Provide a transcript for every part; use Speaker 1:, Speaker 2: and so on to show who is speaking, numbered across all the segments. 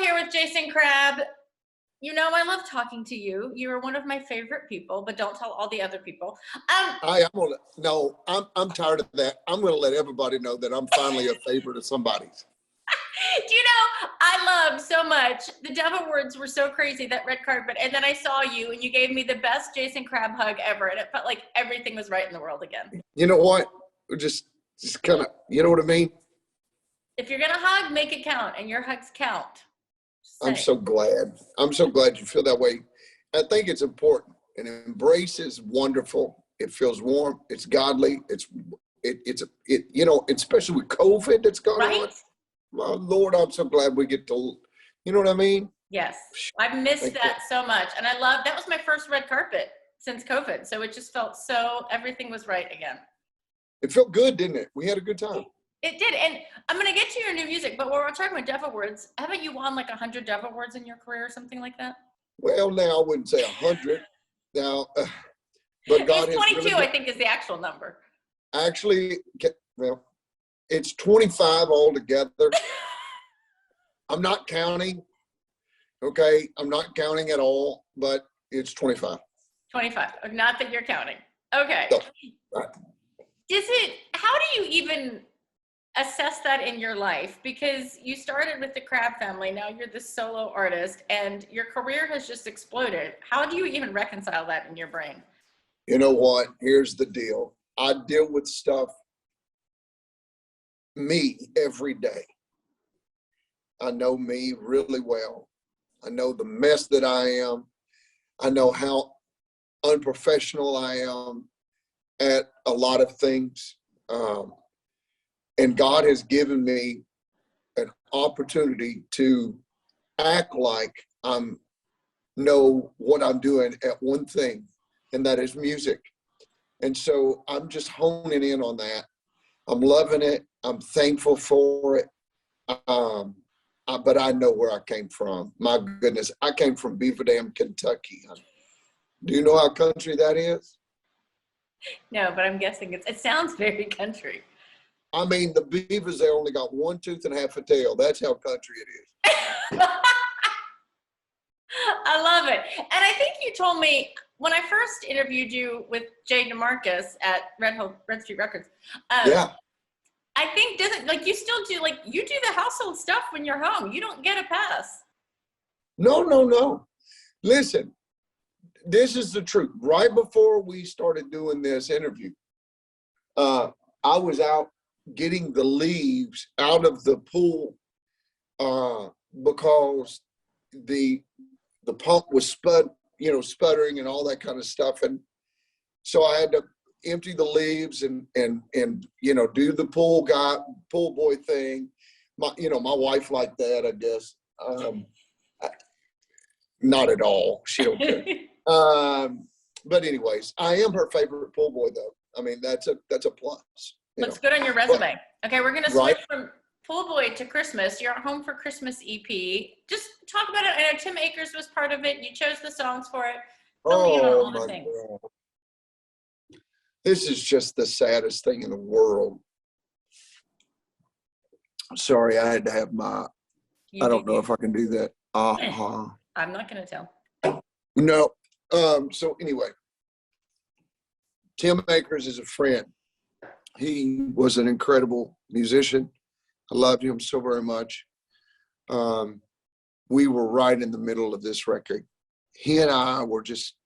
Speaker 1: here with Jason Crabb. You know, I love talking to you. You are one of my favorite people, but don't tell all the other people.
Speaker 2: I'm tired of that. I'm gonna let everybody know that I'm finally a favorite of somebody's.
Speaker 1: Do you know, I loved so much. The Devil Words were so crazy, that red carpet. And then I saw you and you gave me the best Jason Crabb hug ever. And it felt like everything was right in the world again.
Speaker 2: You know what? Just kind of, you know what I mean?
Speaker 1: If you're going to hug, make it count. And your hugs count.
Speaker 2: I'm so glad. I'm so glad you feel that way. I think it's important. An embrace is wonderful. It feels warm. It's godly. You know, especially with COVID that's going on. My Lord, I'm so glad we get to, you know what I mean?
Speaker 1: Yes. I've missed that so much. And I love, that was my first red carpet since COVID. So it just felt everything was right again.
Speaker 2: It felt good, didn't it? We had a good time.
Speaker 1: It did. And I'm going to get to your new music, but when we're talking about Devil Words, haven't you won like 100 Devil Words in your career or something like that?
Speaker 2: Well, now I wouldn't say 100. Now, but God,
Speaker 1: it's 22, I think, is the actual number.
Speaker 2: Actually, well, it's 25 altogether. I'm not counting. Okay, I'm not counting at all, but it's 25.
Speaker 1: 25. Not that you're counting. Okay.
Speaker 2: No. Right.
Speaker 1: How do you even assess that in your life? Because you started with the Crabb family, now you're the solo artist, and your career has just exploded. How do you even reconcile that in your brain?
Speaker 2: You know what? Here's the deal. I deal with stuff, me, every day. I know me really well. I know the mess that I am. I know how unprofessional I am at a lot of things. And God has given me an opportunity to act like I know what I'm doing at one thing, and that is music. And so I'm just honing in on that. I'm loving it. I'm thankful for it. But I know where I came from. My goodness, I came from Beaver Dam, Kentucky. Do you know how country that is?
Speaker 1: No, but I'm guessing it sounds very country.
Speaker 2: I mean, the beavers, they only got one tooth and half a tail. That's how country it is.
Speaker 1: I love it. And I think you told me when I first interviewed you with Jay DeMarcus at Red Street Records.
Speaker 2: Yeah.
Speaker 1: I think you still do, you do the household stuff when you're home. You don't get a pass.
Speaker 2: No. Listen, this is the truth. Right before we started doing this interview, I was out getting the leaves out of the pool because the pump was sputtering and all that kind of stuff. And so I had to empty the leaves and do the pool boy thing. My wife liked that, I guess. Not at all. She don't care. But anyways, I am her favorite pool boy, though. I mean, that's a plus.
Speaker 1: Looks good on your resume. Okay, we're gonna switch from pool boy to Christmas. You're at Home for Christmas EP. Just talk about it. I know Tim Akers was part of it. You chose the songs for it.
Speaker 2: Oh my God. This is just the saddest thing in the world. Sorry, I had to have I don't know if I can do that.
Speaker 1: I'm not going to tell.
Speaker 2: No. So anyway, Tim Akers is a friend. He was an incredible musician. I loved him so very much. We were right in the middle of this record. He and I were just,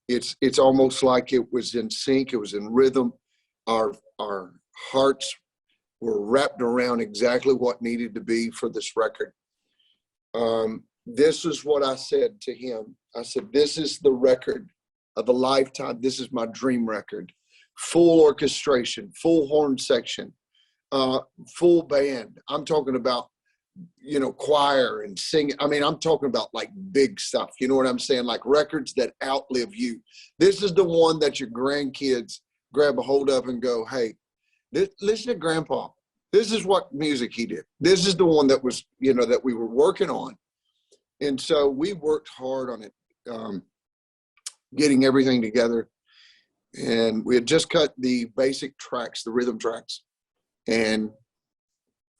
Speaker 2: it's almost like it was in sync. It was in rhythm. Our hearts were wrapped around exactly what needed to be for this record. This is what I said to him. I said, this is the record of a lifetime. This is my dream record. Full orchestration, full horn section, full band. I'm talking about, choir and singing. I mean, I'm talking about like big stuff. You know what I'm saying? Like records that outlive you. This is the one that your grandkids grab a hold of and go, hey, listen to Grandpa. This is what music he did. This is the one that was, that we were working on. And so we worked hard on it, getting everything together. And we had just cut the basic tracks, the rhythm tracks. And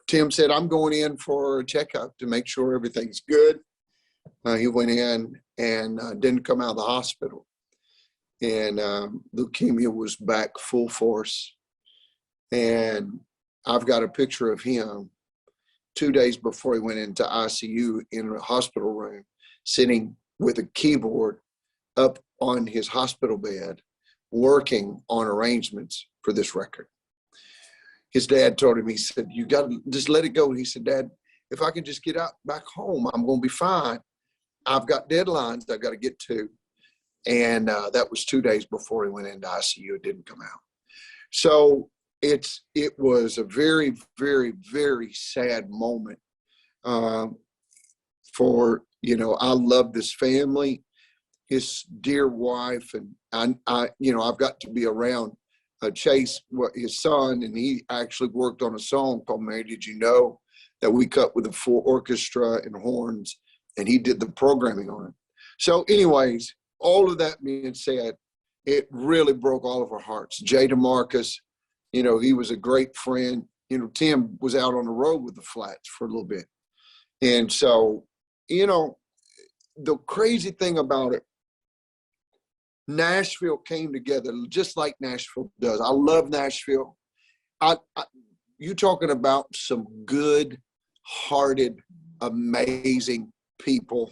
Speaker 2: Tim said, I'm going in for a checkup to make sure everything's good. He went in and didn't come out of the hospital. And leukemia was back full force. And I've got a picture of him 2 days before he went into ICU in a hospital room, sitting with a keyboard up on his hospital bed, working on arrangements for this record. His dad told him, he said, you got to just let it go. He said, Dad, if I can just get out back home, I'm going to be fine. I've got deadlines I've got to get to. And that was 2 days before he went into ICU. It didn't come out. So it was a very, very, very sad moment for, you know, I love this family, his dear wife, and I you know, I've got to be around Chase, his son, and he actually worked on a song called Mary Did You Know that we cut with a full orchestra and horns, and he did the programming on it. So anyways, all of that being said, it really broke all of our hearts. Jay DeMarcus, you know, he was a great friend. You know, Tim was out on the road with the Flats for a little bit. And so, you know, the crazy thing about it, Nashville came together just like Nashville does. I love Nashville. You talking about some good-hearted, amazing people,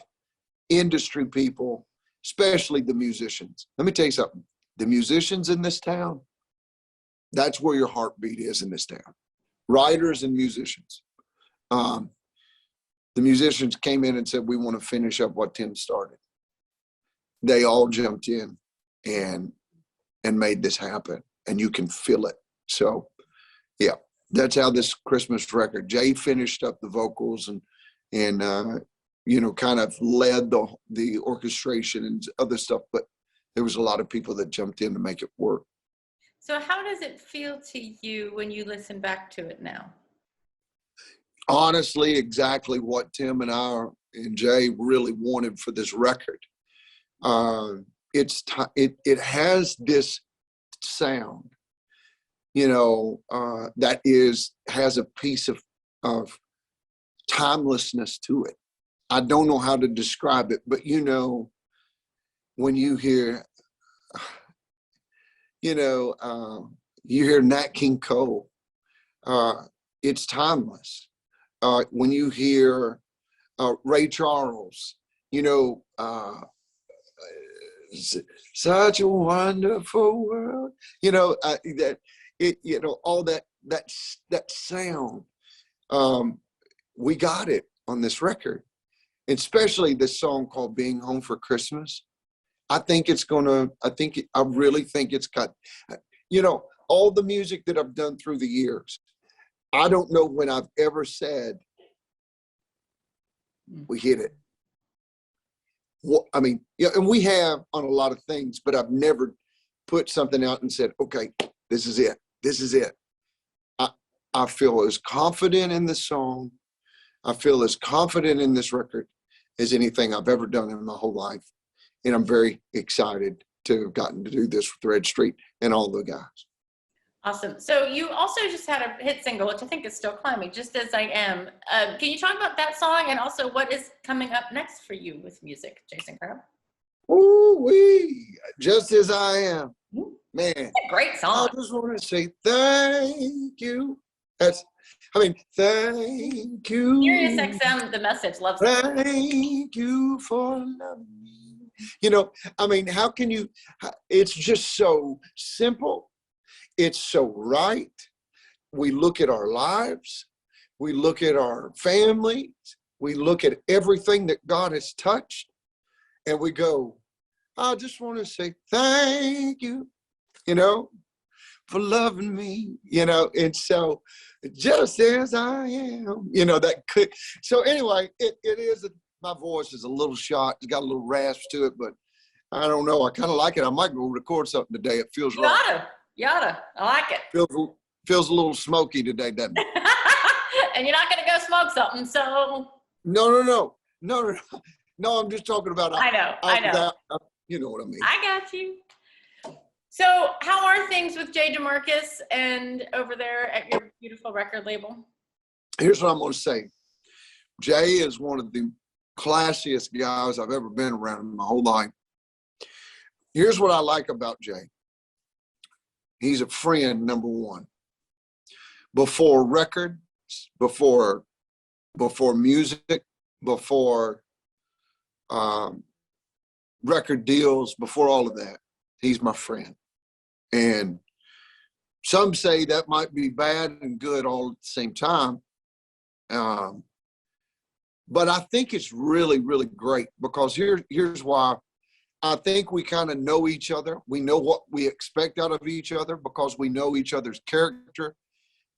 Speaker 2: industry people, especially the musicians. Let me tell you something. The musicians in this town, that's where your heartbeat is in this town. Writers and musicians. The musicians came in and said, we want to finish up what Tim started. They all jumped in and made this happen, and you can feel it. So yeah, that's how this Christmas record, Jay finished up the vocals and you know, kind of led the orchestration and other stuff, but there was a lot of people that jumped in to make it work.
Speaker 1: So how does it feel to you when you listen back to it now?
Speaker 2: Honestly, exactly what Tim and I and Jay really wanted for this record. It has this sound, you know, that has a piece of timelessness to it. I don't know how to describe it, but you know, when you hear, you know, you hear Nat King Cole, it's timeless. When you hear Ray Charles, you know, such a wonderful world, you know, you know, all that sound, we got it on this record, especially this song called Being Home for Christmas. I really think it's got, you know, all the music that I've done through the years. I don't know when I've ever said, we hit it. Well, I mean, yeah, and we have on a lot of things, but I've never put something out and said, okay, this is it. This is it. I feel as confident in this song. I feel as confident in this record as anything I've ever done in my whole life. And I'm very excited to have gotten to do this with Red Street and all the guys.
Speaker 1: Awesome. So you also just had a hit single, which I think is still climbing, Just As I Am. Can you talk about that song and also what is coming up next for you with music, Jason Crabb?
Speaker 2: Ooh-wee, Just As I Am. Man.
Speaker 1: Great song.
Speaker 2: I just want to say thank you. Thank you.
Speaker 1: Sirius XM, the message, loves it.
Speaker 2: Thank you for loving me. You know, I mean, how can you, it's just so simple. It's so right. We look at our lives. We look at our families. We look at everything that God has touched. And we go, I just want to say thank you, you know, for loving me, you know. And so, just as I am, you know, that could. So anyway, it is, my voice is a little shot. It's got a little rasp to it, but I don't know. I kind of like it. I might go record something today. It feels right.
Speaker 1: You oughta. I like it.
Speaker 2: Feels a little smoky today, doesn't it?
Speaker 1: And you're not going to go smoke something, so.
Speaker 2: No, I'm just talking about.
Speaker 1: I know.
Speaker 2: You know what I mean.
Speaker 1: I got you. So how are things with Jay DeMarcus and over there at your beautiful record label?
Speaker 2: here's what I'm going to say. Jay is one of the classiest guys I've ever been around in my whole life. Here's what I like about Jay. He's a friend, number one. Before records, before music, before record deals, before all of that, he's my friend. And some say that might be bad and good all at the same time. But I think it's really, really great, because here's why. I think we kind of know each other. We know what we expect out of each other because we know each other's character.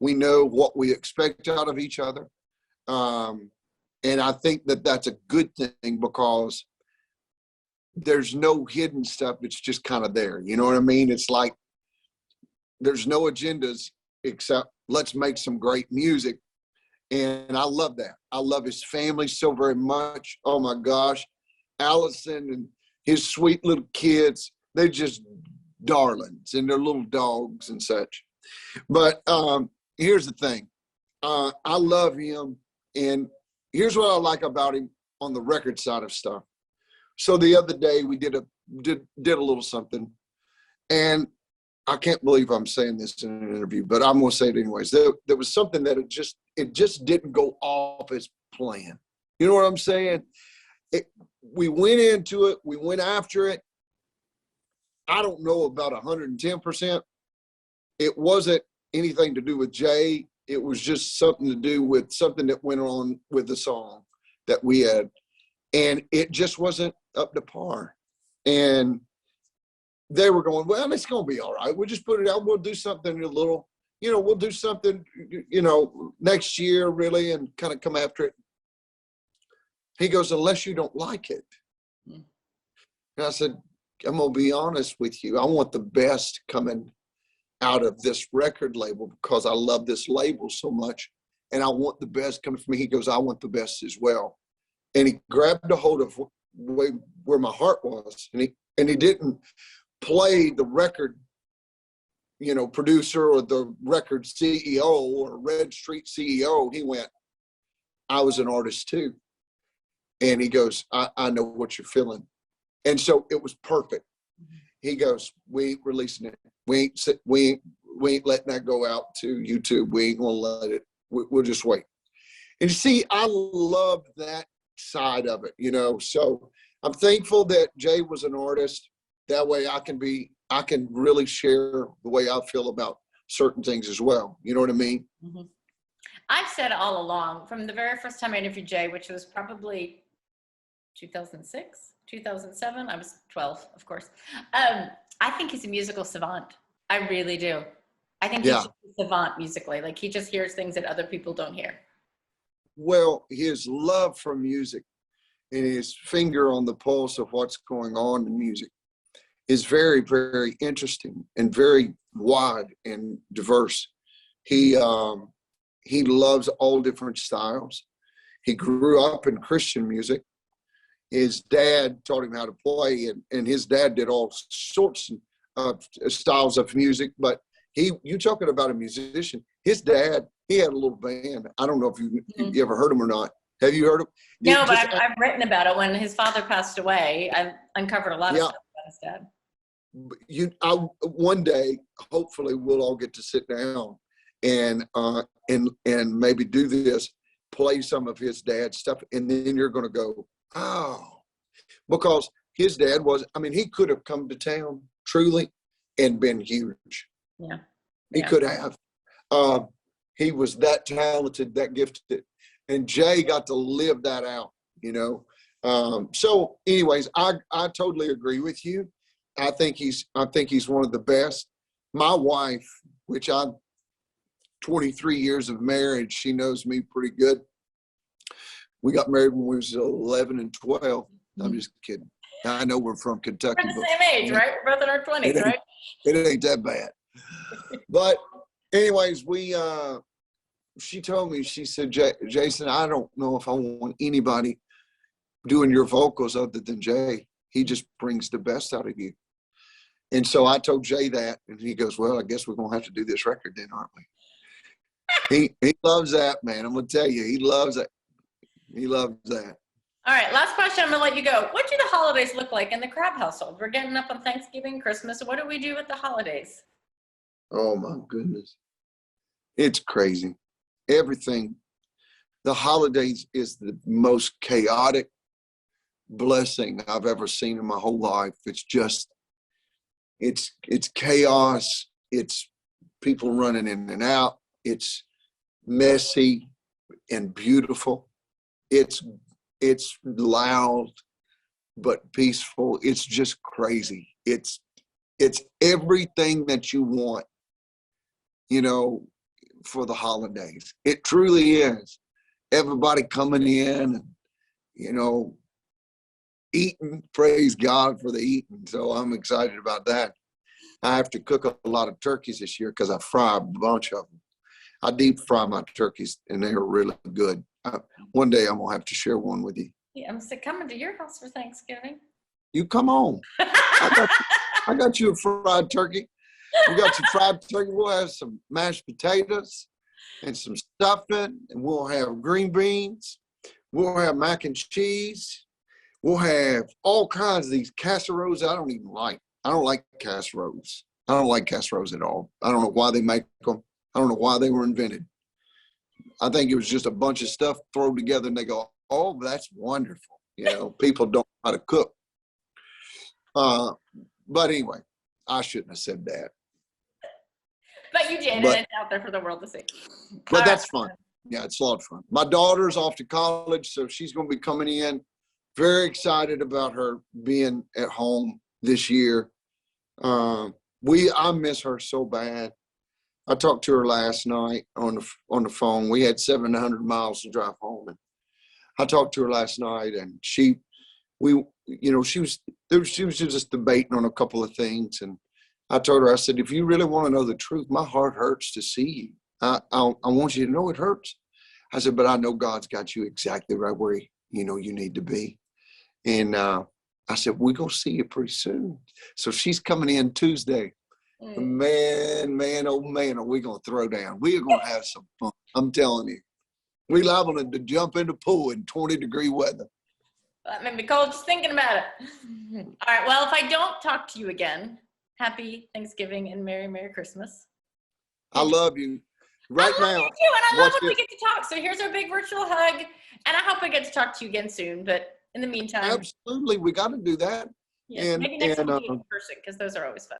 Speaker 2: We know what we expect out of each other. And I think that that's a good thing, because there's no hidden stuff. It's just kind of there. You know what I mean? It's like there's no agendas except let's make some great music. And I love that. I love his family so very much. Oh my gosh. Allison and his sweet little kids, they're just darlings, and they're little dogs and such. But here's the thing. I love him. And here's what I like about him on the record side of stuff. So the other day we did a little something, and I can't believe I'm saying this in an interview, but I'm going to say it anyways. There was something that it just didn't go off as planned. You know what I'm saying? We went into it. We went after it. I don't know, about 110%. It wasn't anything to do with Jay. It was just something to do with something that went on with the song that we had. And it just wasn't up to par. And they were going, well, it's going to be all right. We'll just put it out. We'll do something a little, we'll do something, next year really, and kind of come after it. He goes, unless you don't like it. And I said, I'm going to be honest with you. I want the best coming out of this record label, because I love this label so much. And I want the best coming from me. He goes, I want the best as well. And he grabbed a hold of where my heart was. And he didn't play the record, producer or the record CEO or Red Street CEO. He went, I was an artist too. And he goes, I know what you're feeling. And so it was perfect. He goes, we ain't releasing it. We ain't letting that go out to YouTube. We ain't gonna let it. We'll just wait. And you see, I love that side of it, So I'm thankful that Jay was an artist. That way I can really share the way I feel about certain things as well. You know what I mean?
Speaker 1: Mm-hmm. I've said all along, from the very first time I interviewed Jay, which was probably 2006, 2007. I was 12, of course. I think he's a musical savant. I really do. I think he's a savant musically. Like, he just hears things that other people don't hear.
Speaker 2: Well, his love for music and his finger on the pulse of what's going on in music is very, very interesting and very wide and diverse. He loves all different styles. He grew up in Christian music. His dad taught him how to play, and his dad did all sorts of styles of music. But you talking about a musician, his dad, he had a little band. I don't know if you ever heard him or not. Have you heard him?
Speaker 1: No, but I've written about it. When his father passed away, I uncovered a lot of stuff about his dad.
Speaker 2: One day, hopefully, we'll all get to sit down and maybe do this, play some of his dad's stuff, and then you're going to go, oh, because his dad he could have come to town truly and been huge.
Speaker 1: Yeah,
Speaker 2: he could have. He was that talented, that gifted, and Jay got to live that out. So, anyways, I totally agree with you. I think he's one of the best. My wife, which I'm 23 years of marriage, she knows me pretty good. We got married when we was 11 and 12. I'm just kidding. I know we're from Kentucky.
Speaker 1: We're the same age, right? We're both in our 20s, right?
Speaker 2: It ain't that bad. But anyways, she told me, she said, Jason, I don't know if I want anybody doing your vocals other than Jay. He just brings the best out of you. And so I told Jay that, and he goes, well, I guess we're going to have to do this record then, aren't we? He loves that, man. I'm gonna tell you, he loves it. He loves that.
Speaker 1: All right, last question. I'm gonna let you go. What do the holidays look like in the Crabb household? We're getting up on Thanksgiving, Christmas. What do we do with the holidays?
Speaker 2: Oh my goodness, it's crazy. Everything. The holidays is the most chaotic blessing I've ever seen in my whole life. It's just, it's chaos. It's people running in and out. It's messy and beautiful. It's loud but peaceful. It's just crazy. It's everything that you want, you know, for the holidays. It truly is. Everybody coming in and, you know, eating. Praise God for the eating. So I'm excited about that. I have to cook a lot of turkeys this year because I fry a bunch of them. I deep fry my turkeys and they're really good. One day I'm gonna have to share one with you.
Speaker 1: Yeah, I'm coming to your house for Thanksgiving.
Speaker 2: You come on. I got you a fried turkey. We got you fried turkey. We'll have some mashed potatoes and some stuffing, and we'll have green beans. We'll have mac and cheese. We'll have all kinds of these casseroles I don't even like. I don't like casseroles. I don't like casseroles at all. I don't know why they make them. I don't know why they were invented. I think it was just a bunch of stuff thrown together and they go, oh, that's wonderful. You know, people don't know how to cook. But anyway, I shouldn't have said that.
Speaker 1: But you did, and it's out there for the world to see.
Speaker 2: But that's fun. Yeah, it's a lot of fun. My daughter's off to college, so she's going to be coming in. Very excited about her being at home this year. I miss her so bad. I talked to her last night on the phone. We had 700 miles to drive home, and I talked to her last night, and she was just debating on a couple of things, and I told her, I said, if you really want to know the truth, my heart hurts to see you. I want you to know it hurts. I said, but I know God's got you exactly right where you need to be. And I said, we're going to see you pretty soon. So she's coming in Tuesday. Man, oh man, are we going to throw down. We are going to have some fun. I'm telling you. We're liable to jump in the pool in 20-degree weather.
Speaker 1: That made me cold just thinking about it. All right, well, if I don't talk to you again, happy Thanksgiving and Merry Christmas.
Speaker 2: I love you. Right now.
Speaker 1: I love you too, and I love when we get to talk. So here's our big virtual hug, and I hope I get to talk to you again soon. But in the meantime,
Speaker 2: absolutely, we got to do that.
Speaker 1: Yeah, maybe next time we'll do it in person because those are always fun.